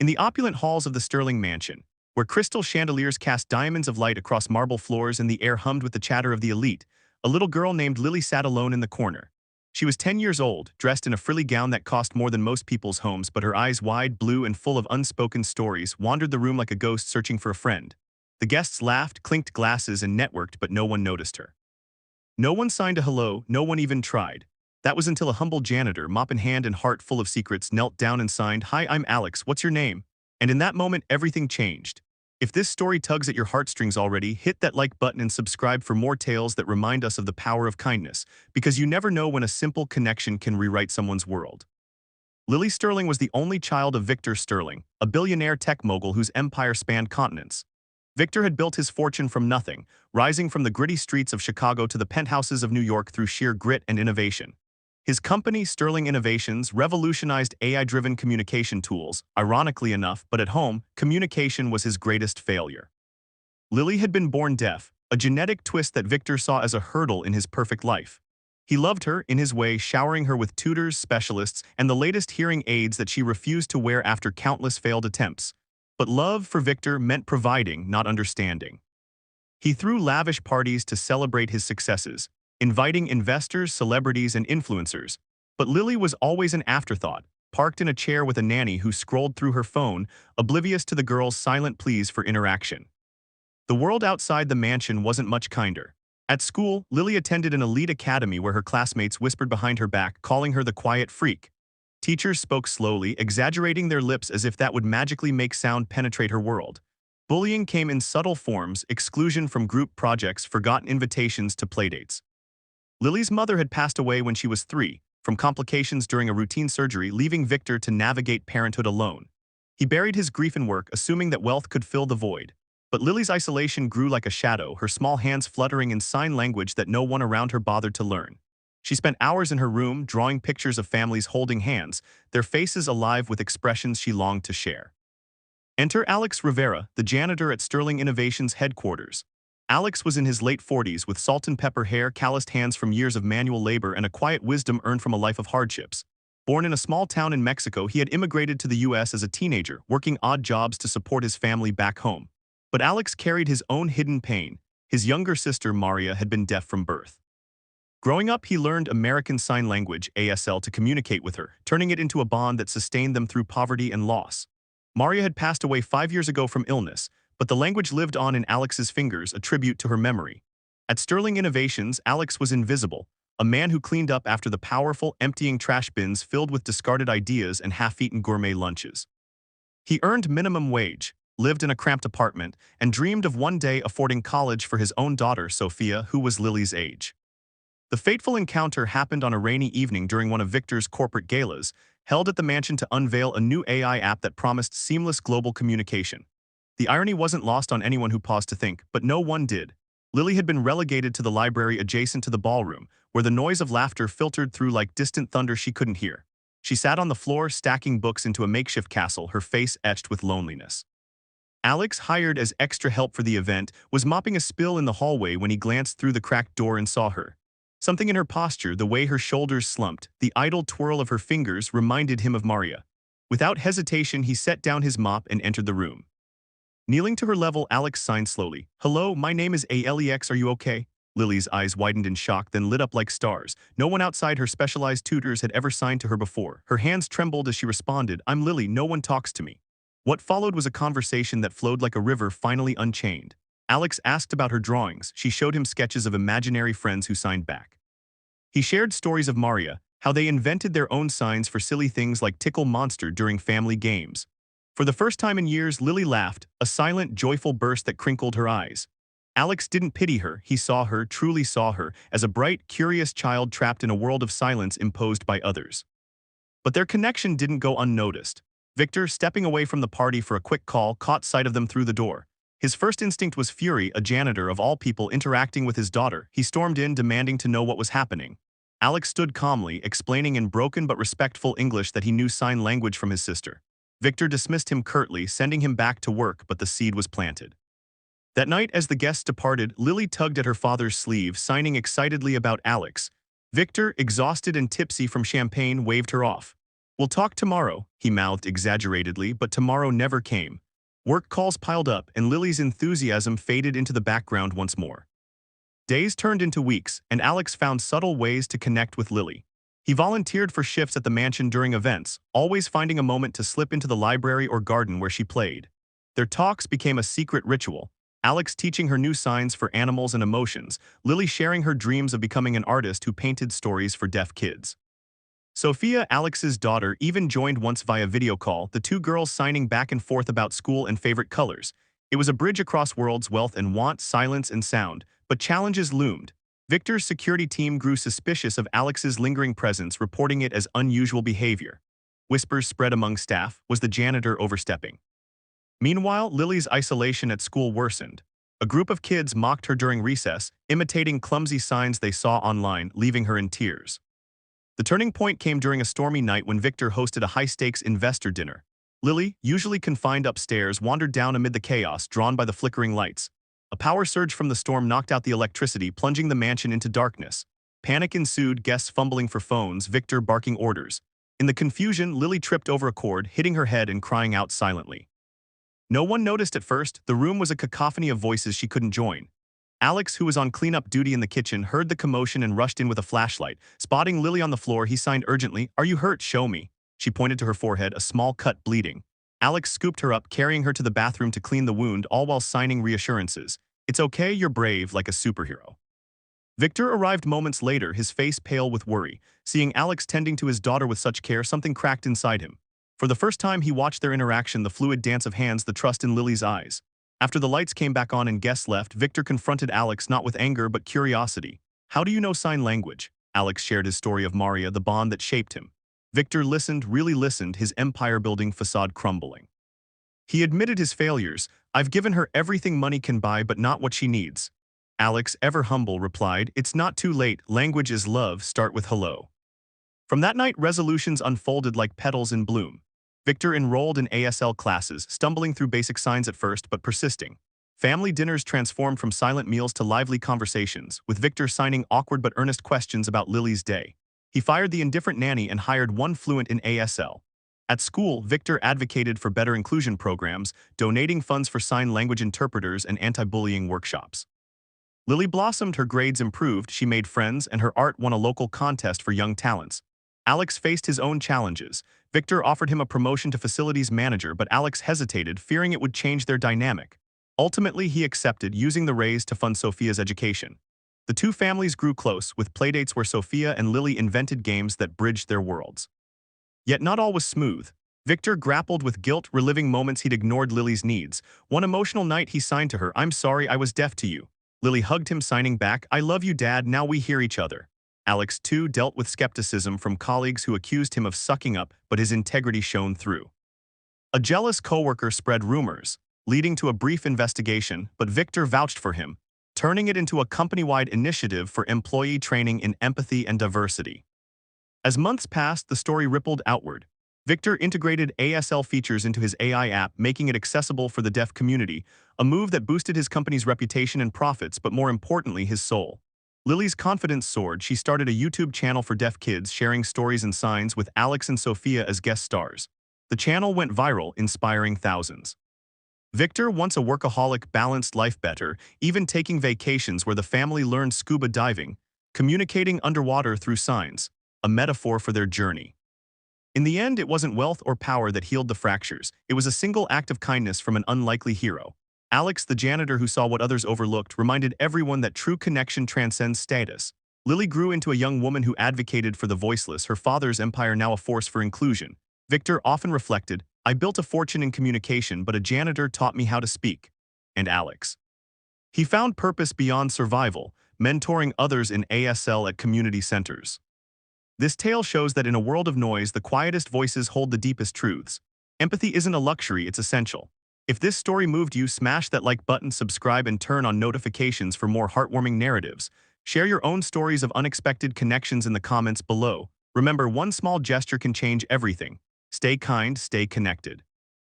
In the opulent halls of the Sterling mansion, where crystal chandeliers cast diamonds of light across marble floors and the air hummed with the chatter of the elite, a little girl named Lily sat alone in the corner. She was 10 years old, dressed in a frilly gown that cost more than most people's homes, but her eyes, wide, blue, and full of unspoken stories, wandered the room like a ghost searching for a friend. The guests laughed, clinked glasses, and networked, but no one noticed her. No one signed a hello, no one even tried. That was until a humble janitor, mop in hand and heart full of secrets, knelt down and signed, "Hi, I'm Alex, what's your name?" And in that moment, everything changed. If this story tugs at your heartstrings already, hit that like button and subscribe for more tales that remind us of the power of kindness, because you never know when a simple connection can rewrite someone's world. Lily Sterling was the only child of Victor Sterling, a billionaire tech mogul whose empire spanned continents. Victor had built his fortune from nothing, rising from the gritty streets of Chicago to the penthouses of New York through sheer grit and innovation. His company, Sterling Innovations, revolutionized AI-driven communication tools, ironically enough, but at home, communication was his greatest failure. Lily had been born deaf, a genetic twist that Victor saw as a hurdle in his perfect life. He loved her, in his way, showering her with tutors, specialists, and the latest hearing aids that she refused to wear after countless failed attempts. But love for Victor meant providing, not understanding. He threw lavish parties to celebrate his successes, inviting investors, celebrities, and influencers. But Lily was always an afterthought, parked in a chair with a nanny who scrolled through her phone, oblivious to the girl's silent pleas for interaction. The world outside the mansion wasn't much kinder. At school, Lily attended an elite academy where her classmates whispered behind her back, calling her the quiet freak. Teachers spoke slowly, exaggerating their lips as if that would magically make sound penetrate her world. Bullying came in subtle forms, exclusion from group projects, forgotten invitations to playdates. Lily's mother had passed away when she was 3, from complications during a routine surgery, leaving Victor to navigate parenthood alone. He buried his grief in work, assuming that wealth could fill the void. But Lily's isolation grew like a shadow, her small hands fluttering in sign language that no one around her bothered to learn. She spent hours in her room, drawing pictures of families holding hands, their faces alive with expressions she longed to share. Enter Alex Rivera, the janitor at Sterling Innovations headquarters. Alex was in his late 40s with salt and pepper hair, calloused hands from years of manual labor, and a quiet wisdom earned from a life of hardships. Born in a small town in Mexico, he had immigrated to the U.S. as a teenager, working odd jobs to support his family back home. But Alex carried his own hidden pain. His younger sister, Maria, had been deaf from birth. Growing up, he learned American Sign Language, ASL, to communicate with her, turning it into a bond that sustained them through poverty and loss. Maria had passed away 5 years ago from illness, but the language lived on in Alex's fingers, a tribute to her memory. At Sterling Innovations, Alex was invisible, a man who cleaned up after the powerful, emptying trash bins filled with discarded ideas and half-eaten gourmet lunches. He earned minimum wage, lived in a cramped apartment, and dreamed of one day affording college for his own daughter, Sophia, who was Lily's age. The fateful encounter happened on a rainy evening during one of Victor's corporate galas, held at the mansion to unveil a new AI app that promised seamless global communication. The irony wasn't lost on anyone who paused to think, but no one did. Lily had been relegated to the library adjacent to the ballroom, where the noise of laughter filtered through like distant thunder she couldn't hear. She sat on the floor, stacking books into a makeshift castle, her face etched with loneliness. Alex, hired as extra help for the event, was mopping a spill in the hallway when he glanced through the cracked door and saw her. Something in her posture, the way her shoulders slumped, the idle twirl of her fingers, reminded him of Maria. Without hesitation, he set down his mop and entered the room. Kneeling to her level, Alex signed slowly. "Hello, my name is Alex, are you okay?" Lily's eyes widened in shock, then lit up like stars. No one outside her specialized tutors had ever signed to her before. Her hands trembled as she responded, "I'm Lily, no one talks to me." What followed was a conversation that flowed like a river finally unchained. Alex asked about her drawings. She showed him sketches of imaginary friends who signed back. He shared stories of Maria, how they invented their own signs for silly things like Tickle Monster during family games. For the first time in years, Lily laughed, a silent, joyful burst that crinkled her eyes. Alex didn't pity her, he saw her, truly saw her, as a bright, curious child trapped in a world of silence imposed by others. But their connection didn't go unnoticed. Victor, stepping away from the party for a quick call, caught sight of them through the door. His first instinct was fury, a janitor of all people interacting with his daughter. He stormed in, demanding to know what was happening. Alex stood calmly, explaining in broken but respectful English that he knew sign language from his sister. Victor dismissed him curtly, sending him back to work, but the seed was planted. That night, as the guests departed, Lily tugged at her father's sleeve, signing excitedly about Alex. Victor, exhausted and tipsy from champagne, waved her off. We'll talk tomorrow, he mouthed exaggeratedly, but tomorrow never came. Work calls piled up, and Lily's enthusiasm faded into the background once more. Days turned into weeks, and Alex found subtle ways to connect with Lily. He volunteered for shifts at the mansion during events, always finding a moment to slip into the library or garden where she played. Their talks became a secret ritual, Alex teaching her new signs for animals and emotions, Lily sharing her dreams of becoming an artist who painted stories for deaf kids. Sophia, Alex's daughter, even joined once via video call, the two girls signing back and forth about school and favorite colors. It was a bridge across worlds, wealth and want, silence and sound, but challenges loomed. Victor's security team grew suspicious of Alex's lingering presence, reporting it as unusual behavior. Whispers spread among staff, was the janitor overstepping? Meanwhile, Lily's isolation at school worsened. A group of kids mocked her during recess, imitating clumsy signs they saw online, leaving her in tears. The turning point came during a stormy night when Victor hosted a high-stakes investor dinner. Lily, usually confined upstairs, wandered down amid the chaos, drawn by the flickering lights. A power surge from the storm knocked out the electricity, plunging the mansion into darkness. Panic ensued, guests fumbling for phones, Victor barking orders. In the confusion, Lily tripped over a cord, hitting her head and crying out silently. No one noticed at first. The room was a cacophony of voices she couldn't join. Alex, who was on cleanup duty in the kitchen, heard the commotion and rushed in with a flashlight. Spotting Lily on the floor, he signed urgently, "Are you hurt? Show me." She pointed to her forehead, a small cut bleeding. Alex scooped her up, carrying her to the bathroom to clean the wound, all while signing reassurances. "It's okay, you're brave, like a superhero." Victor arrived moments later, his face pale with worry. Seeing Alex tending to his daughter with such care, something cracked inside him. For the first time, he watched their interaction, the fluid dance of hands, the trust in Lily's eyes. After the lights came back on and guests left, Victor confronted Alex not with anger but curiosity. "How do you know sign language?" Alex shared his story of Maria, the bond that shaped him. Victor listened, really listened, his empire-building facade crumbling. He admitted his failures. "I've given her everything money can buy but not what she needs." Alex, ever humble, replied, "It's not too late, language is love, start with hello." From that night, resolutions unfolded like petals in bloom. Victor enrolled in ASL classes, stumbling through basic signs at first but persisting. Family dinners transformed from silent meals to lively conversations, with Victor signing awkward but earnest questions about Lily's day. He fired the indifferent nanny and hired one fluent in ASL. At school, Victor advocated for better inclusion programs, donating funds for sign language interpreters and anti-bullying workshops. Lily blossomed, her grades improved, she made friends, and her art won a local contest for young talents. Alex faced his own challenges. Victor offered him a promotion to facilities manager, but Alex hesitated, fearing it would change their dynamic. Ultimately, he accepted, using the raise to fund Sophia's education. The two families grew close, with playdates where Sophia and Lily invented games that bridged their worlds. Yet not all was smooth. Victor grappled with guilt, reliving moments he'd ignored Lily's needs. One emotional night, he signed to her, "I'm sorry I was deaf to you." Lily hugged him, signing back, "I love you, Dad, now we hear each other." Alex, too, dealt with skepticism from colleagues who accused him of sucking up, but his integrity shone through. A jealous coworker spread rumors, leading to a brief investigation, but Victor vouched for him, turning it into a company-wide initiative for employee training in empathy and diversity. As months passed, the story rippled outward. Victor integrated ASL features into his AI app, making it accessible for the deaf community, a move that boosted his company's reputation and profits, but more importantly, his soul. Lily's confidence soared. She started a YouTube channel for deaf kids, sharing stories and signs with Alex and Sophia as guest stars. The channel went viral, inspiring thousands. Victor, once a workaholic, balanced life better, even taking vacations where the family learned scuba diving, communicating underwater through signs, a metaphor for their journey. In the end, it wasn't wealth or power that healed the fractures. It was a single act of kindness from an unlikely hero. Alex, the janitor who saw what others overlooked, reminded everyone that true connection transcends status. Lily grew into a young woman who advocated for the voiceless, her father's empire now a force for inclusion. Victor often reflected, "I built a fortune in communication, but a janitor taught me how to speak." And Alex. He found purpose beyond survival, mentoring others in ASL at community centers. This tale shows that in a world of noise, the quietest voices hold the deepest truths. Empathy isn't a luxury, it's essential. If this story moved you, smash that like button, subscribe, and turn on notifications for more heartwarming narratives. Share your own stories of unexpected connections in the comments below. Remember, one small gesture can change everything. Stay kind, stay connected.